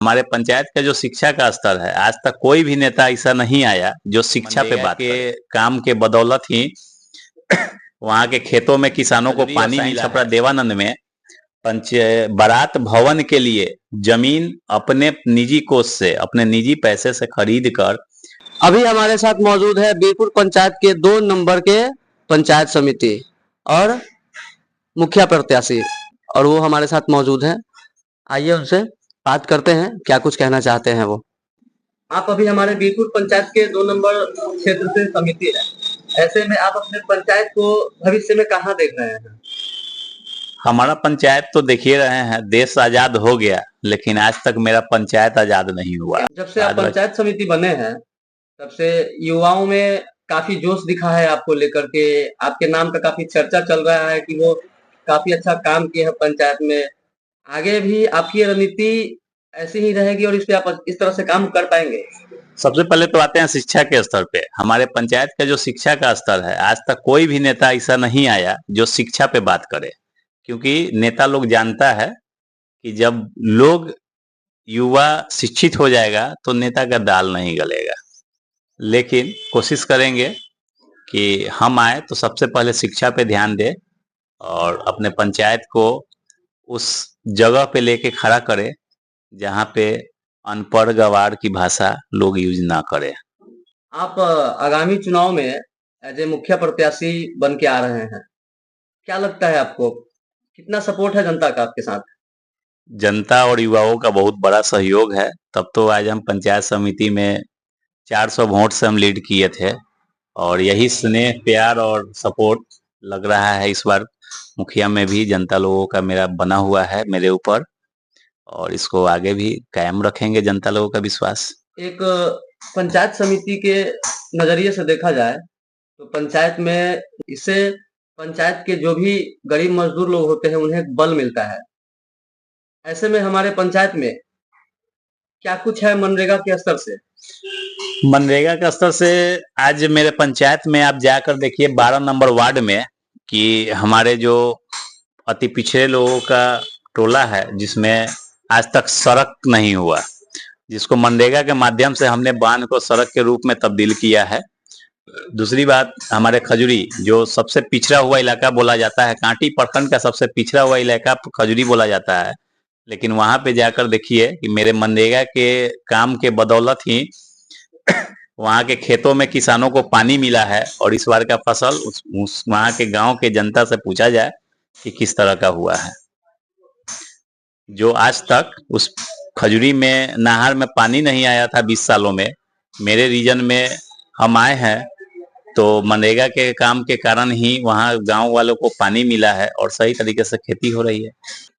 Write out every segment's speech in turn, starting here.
हमारे पंचायत का जो शिक्षा का स्तर है, आज तक कोई भी नेता ऐसा नहीं आया जो शिक्षा पे बात करे। काम के बदौलत ही वहाँ के खेतों में किसानों को पानी मिला। छपरा देवानंद में बारात भवन के लिए जमीन अपने निजी कोष से, अपने निजी पैसे से खरीद कर। अभी हमारे साथ मौजूद है बीरपुर पंचायत के 2 नंबर के पंचायत समिति और मुखिया प्रत्याशी, और वो हमारे साथ मौजूद है। आइए उनसे बात करते हैं, क्या कुछ कहना चाहते हैं वो। आप अभी हमारे बीरपुर पंचायत के 2 नंबर क्षेत्र से समिति है, ऐसे में आप अपने पंचायत को भविष्य में कहाँ देख रहे हैं? हमारा पंचायत तो देखिए रहे हैं, देश आजाद हो गया लेकिन आज तक मेरा पंचायत आजाद नहीं हुआ। जब से आप पंचायत समिति बने हैं तब से युवाओं में काफी जोश दिखा है आपको लेकर के, आपके नाम का काफी चर्चा चल रहा है कि वो काफी अच्छा काम किए हैं पंचायत में। आगे भी आपकी रणनीति ऐसी ही रहेगी और इस पे आप इस तरह से काम कर पाएंगे? सबसे पहले तो आते हैं शिक्षा के स्तर पे। हमारे पंचायत का जो शिक्षा का स्तर है, आज तक कोई भी नेता ऐसा नहीं आया जो शिक्षा पे बात करे, क्योंकि नेता लोग जानता है कि जब लोग युवा शिक्षित हो जाएगा तो नेता का दाल नहीं गलेगा। लेकिन कोशिश करेंगे कि हम आए तो सबसे पहले शिक्षा पे ध्यान दे और अपने पंचायत को उस जगह पे लेके खड़ा करे जहाँ पे अनपढ़ गवार की भाषा लोग यूज ना करें। आप आगामी चुनाव में एज ए मुखिया प्रत्याशी बन के आ रहे हैं, क्या लगता है आपको कितना सपोर्ट है जनता का आपके साथ? जनता और युवाओं का बहुत बड़ा सहयोग है, तब तो आज हम पंचायत समिति में 400 वोट से हम लीड किए थे और यही स्नेह, प्यार और सपोर्ट लग रहा है इस बार मुखिया में भी जनता लोगों का मेरा बना हुआ है मेरे ऊपर, और इसको आगे भी कायम रखेंगे जनता लोगों का विश्वास। एक पंचायत समिति के नजरिए से देखा जाए तो पंचायत में इससे पंचायत के जो भी गरीब मजदूर लोग होते हैं उन्हें बल मिलता है। ऐसे में हमारे पंचायत में क्या कुछ है मनरेगा के स्तर से? मनरेगा के स्तर से आज मेरे पंचायत में आप जाकर देखिए 12 नंबर वार्ड में कि हमारे जो अति पिछड़े लोगों का टोला है जिसमें आज तक सड़क नहीं हुआ, जिसको मनरेगा के माध्यम से हमने बांध को सड़क के रूप में तब्दील किया है। दूसरी बात, हमारे खजुरी जो सबसे पिछड़ा हुआ इलाका बोला जाता है, कांटी प्रखंड का सबसे पिछड़ा हुआ इलाका खजुरी बोला जाता है, लेकिन वहां पे जाकर देखिए कि मेरे मनरेगा के काम के बदौलत ही वहां के खेतों में किसानों को पानी मिला है। और इस बार का फसल वहां के गांव के जनता से पूछा जाए कि किस तरह का हुआ है, जो आज तक उस खजुरी में नहर में पानी नहीं आया था 20 सालों में। मेरे रीजन में हम आए हैं तो मनरेगा के काम के कारण ही वहाँ गांव वालों को पानी मिला है और सही तरीके से खेती हो रही है।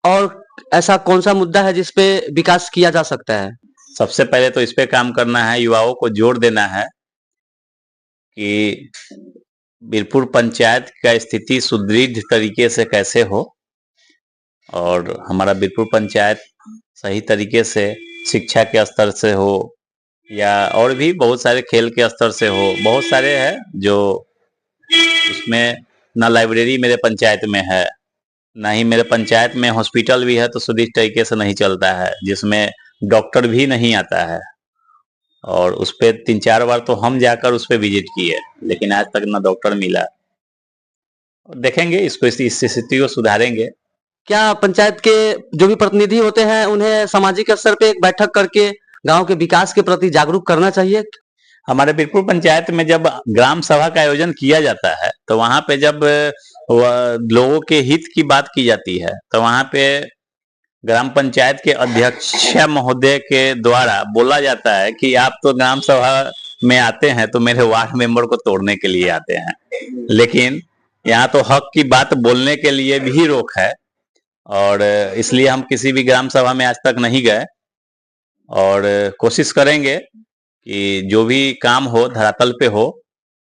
और ऐसा कौन सा मुद्दा है जिसपे विकास किया जा सकता है? सबसे पहले तो इस पे काम करना है, युवाओं को जोर देना है कि बीरपुर पंचायत का स्थिति सुदृढ़ तरीके से कैसे हो और हमारा बीरपुर पंचायत सही तरीके से शिक्षा के स्तर से हो या और भी बहुत सारे खेल के स्तर से हो। बहुत सारे हैं जो उसमें, ना लाइब्रेरी मेरे पंचायत में है, ना ही मेरे पंचायत में हॉस्पिटल भी है तो सुदृढ़ तरीके से नहीं चलता है, जिसमें डॉक्टर भी नहीं आता है। और उस पे 3-4 बार तो हम जाकर उस पे विजिट किए लेकिन आज तक ना डॉक्टर मिला। देखेंगे इसको, इस स्थिति को सुधारेंगे। क्या पंचायत के जो भी प्रतिनिधि होते हैं उन्हें सामाजिक स्तर पे एक बैठक करके गांव के विकास के प्रति जागरूक करना चाहिए? हमारे बीरपुर पंचायत में जब ग्राम सभा का आयोजन किया जाता है तो वहां पे जब लोगों के हित की बात की जाती है तो वहां पे ग्राम पंचायत के अध्यक्ष महोदय के द्वारा बोला जाता है कि आप तो ग्राम सभा में आते हैं तो मेरे वार्ड मेंबर को तोड़ने के लिए आते हैं, लेकिन यहाँ तो हक की बात बोलने के लिए भी रोक है और इसलिए हम किसी भी ग्राम सभा में आज तक नहीं गए और कोशिश करेंगे कि जो भी काम हो धरातल पे हो,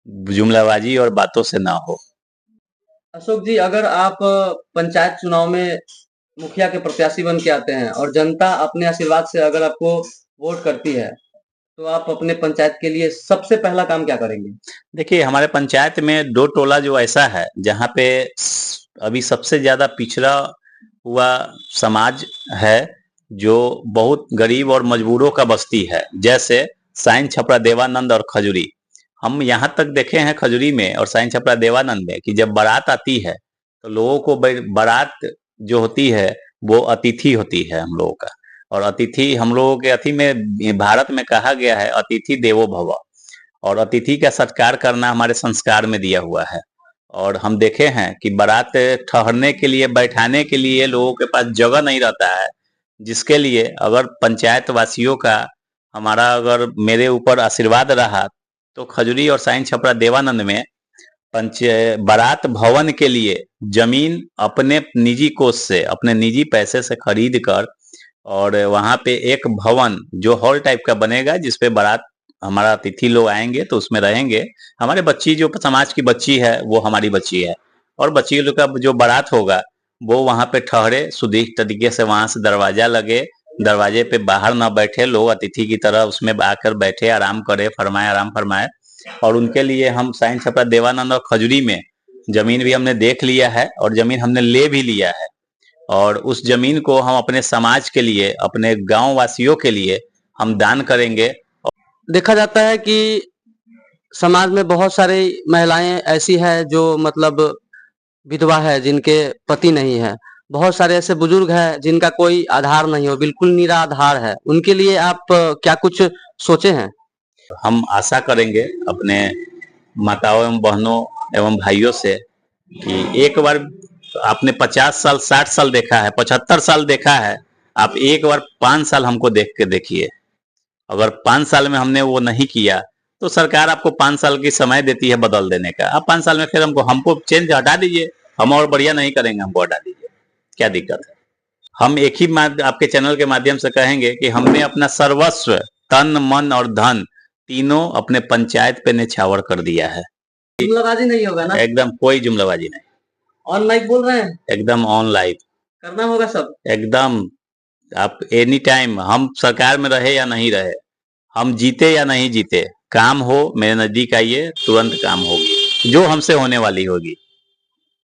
जुमलाबाजी और बातों से ना हो। अशोक जी, अगर आप पंचायत चुनाव में मुखिया के प्रत्याशी बन के आते हैं और जनता अपने आशीर्वाद से अगर आपको वोट करती है तो आप अपने पंचायत के लिए सबसे पहला काम क्या करेंगे? देखिए, हमारे पंचायत में 2 टोला जो ऐसा है जहाँ पे अभी सबसे ज्यादा पिछड़ा हुआ समाज है जो बहुत गरीब और मजबूरों का बस्ती है, जैसे साइन छपरा देवानंद और खजूरी। हम यहाँ तक देखे हैं खजूरी में और साइन छपरा देवानंद में कि जब बारात आती है तो लोगों को बारात जो होती है वो अतिथि होती है हम लोगों का। और अतिथि हम लोगों के अति में भारत में कहा गया है अतिथि देवो भव, और अतिथि का सत्कार करना हमारे संस्कार में दिया हुआ है। और हम देखे हैं कि बारात ठहरने के लिए, बैठाने के लिए लोगों के पास जगह नहीं रहता है, जिसके लिए अगर पंचायत वासियों का हमारा अगर मेरे ऊपर आशीर्वाद रहा तो खजूरी और साइन छपरा देवानंद में बारात भवन के लिए जमीन अपने निजी कोष से, अपने निजी पैसे से खरीद कर, और वहां पे एक भवन जो हॉल टाइप का बनेगा जिसपे बारात हमारा अतिथि लोग आएंगे तो उसमें रहेंगे। हमारे बच्ची जो समाज की बच्ची है वो हमारी बच्ची है, और बच्ची लोग का जो बारात होगा वो वहां पे ठहरे, सुदीर्घ तरीके से वहां से दरवाजा लगे, दरवाजे पे बाहर ना बैठे लोग, अतिथि की तरह उसमें आकर बैठे, आराम करे, फरमाए, आराम फरमाए। और उनके लिए हम साइन छपरा देवानंद और खजूरी में जमीन भी हमने देख लिया है और जमीन हमने ले भी लिया है, और उस जमीन को हम अपने समाज के लिए, अपने गांव वासियों के लिए हम दान करेंगे। देखा जाता है कि समाज में बहुत सारी महिलाएं ऐसी है जो मतलब विधवा है, जिनके पति नहीं है। बहुत सारे ऐसे बुजुर्ग हैं जिनका कोई आधार नहीं हो, बिल्कुल निराधार है। उनके लिए आप क्या कुछ सोचे हैं? हम आशा करेंगे अपने माताओं एवं बहनों एवं भाइयों से कि एक बार आपने 50 साल 60 साल देखा है, 75 साल देखा है, आप एक बार 5 साल हमको देख के देखिए। अगर 5 साल में हमने वो नहीं किया तो सरकार आपको 5 साल की समय देती है बदल देने का। आप 5 साल में फिर हमको चेंज हटा दीजिए, हम और बढ़िया नहीं करेंगे, हमको हटा दीजिए, क्या दिक्कत है। हम एक ही आपके चैनल के माध्यम से कहेंगे कि हमने अपना सर्वस्व, तन मन और धन तीनों अपने पंचायत पे न्यौछावर कर दिया है। जुमलाबाजी नहीं होगा ना? एकदम कोई जुमलाबाजी नहीं। ऑन लाइव बोल रहे हैं? एकदम ऑन लाइव करना होगा सब एकदम। आप एनी टाइम, हम सरकार में रहे या नहीं रहे, हम जीते या नहीं जीते, काम हो मेरे नजदीक आइए, तुरंत काम होगी जो हमसे होने वाली होगी।